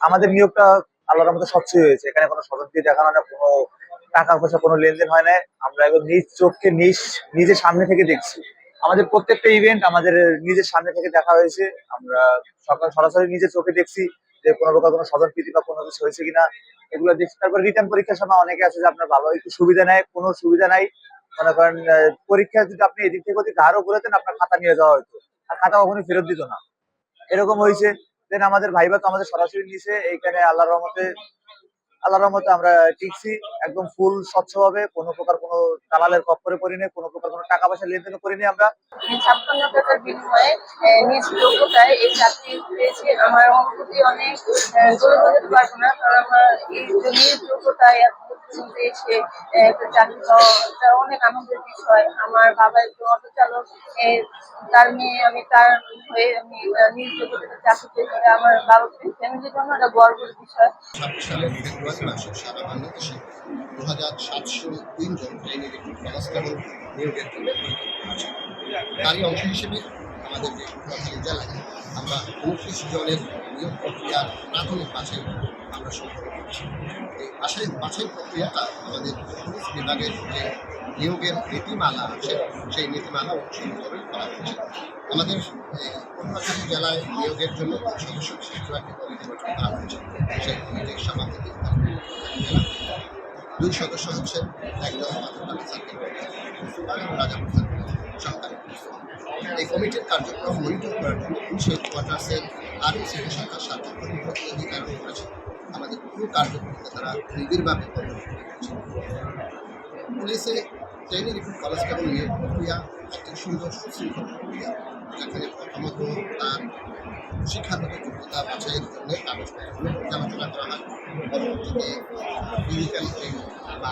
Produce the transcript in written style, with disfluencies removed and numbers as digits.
আমাদের নিয়োগটা আল্লাহর রহমতে স্বচ্ছই হয়েছে। এখানে কোনো স্বজনপ্রীতি দেখানো না, কোনো টাকা পয়সা কোনো লেনদেন হয় নাই। আমরা একদম নিজ চোখে নিজের সামনে থেকে দেখছি। আমাদের প্রত্যেকটা ইভেন্ট আমাদের নিজের সামনে থেকে দেখা হয়েছে। আমরা সরাসরি নিজের চোখে দেখছি যে কোনো প্রকার কোনো স্বজনপ্রীতি বা কোনো কিছু হয়েছে কিনা, এগুলো দেখছি। তারপর রিটার্ন পরীক্ষার সময় অনেকে আছে যে আপনার ভালো একটু সুবিধা নেয়, কোনো সুবিধা নাই। মনে করেন পরীক্ষা যদি আপনি এদিক থেকে ওদিক ধারও করেছেন, আপনার খাতা নিয়ে যাওয়া হতো, আর খাতা কখনোই ফেরত দিত না। এরকম হয়েছে। দেন আমাদের ভাইবা তো আমাদের সরাসরি নিছে এইখানে। আল্লাহর রহমতে আমরা টিকছি একদম ফুল স্বচ্ছভাবে। কোনো প্রকার কোনো দালালের খপ্পরে পড়িনি, কোনো প্রকার কোনো টাকা পয়সা লেনদেনও করিনি আমরা। ৫৬ টাকার বিনিময়ে নিজ যোগ্যতায় এই চাকরি পেয়েছি। আমার অনুভূতি অনেক বলে বোঝাতে পারবো না, কারণ আমার এই যে নিজ যোগ্যতায় এত পর্যন্ত এসে একটা চাকরি পাওয়াটা অনেক আনন্দের বিষয়। আমার বাবা একজন অটো চালক, তার মেয়ে আমি, তার হয়ে আমি নিজ যোগ্যতায় চাকরি পেয়েছি। আমার বাবা ফ্যামিলির জন্য এটা গর্বের বিষয়। ২৬ সালের ফেব্রুয়ারি মাসে সারা বাংলাদেশে ২,৭০৩ জন ট্রেনি রিক্রুট কনস্টেবল নিয়োগের জন্য পরীক্ষা করেছে। তারই অংশ হিসেবে আমাদের যে পটুয়াখালী জেলায় আমরা ২৯ জনের নিয়োগ প্রক্রিয়ার প্রাথমিক বাছাই আমরা সম্পন্ন করছি। এই বাছাই প্রক্রিয়াটা আমাদের পুলিশ বিভাগের যে নিয়োগের নীতিমালা আছে সেই নীতিমালা অনুসরণ করেই করা হচ্ছে। আমাদের পটুয়াখালী জেলায় নিয়োগের জন্য সদস্য বিশিষ্ট একটি কমিটি গঠন করা হয়েছে। সেই কমিটির সভাপতি জেলা, ২ সদস্য হচ্ছেন একজন মাধবপাড়া সার্কেল প্রিন্সিপাল এবং রাজাপুর সার্কেল সহকারী প্রিন্সিপাল। এই কমিটির কার্যক্রম মনিটর করার জন্য পুলিশ হেডকোয়ার্টার্সের আরও শাখার সাথে প্রতিনিধি প্রেরণ করেছে। আমাদের পুরো কার্যক্রমকে তারা নিবিড়ভাবে পর্যবেক্ষণ করেছে। পুলিশে ট্রেনি রিক্রুট কনস্টেবল নিয়োগ প্রক্রিয়া একটি সুন্দর সুশৃঙ্খল প্রক্রিয়া, যেখানে প্রথমত তার শিক্ষাগত যোগ্যতা বাছাইয়ের জন্য কাগজপত্রগুলো পর্যালোচনা করা হয়। পরবর্তীতে ফিজিক্যাল ট্রেনিং বা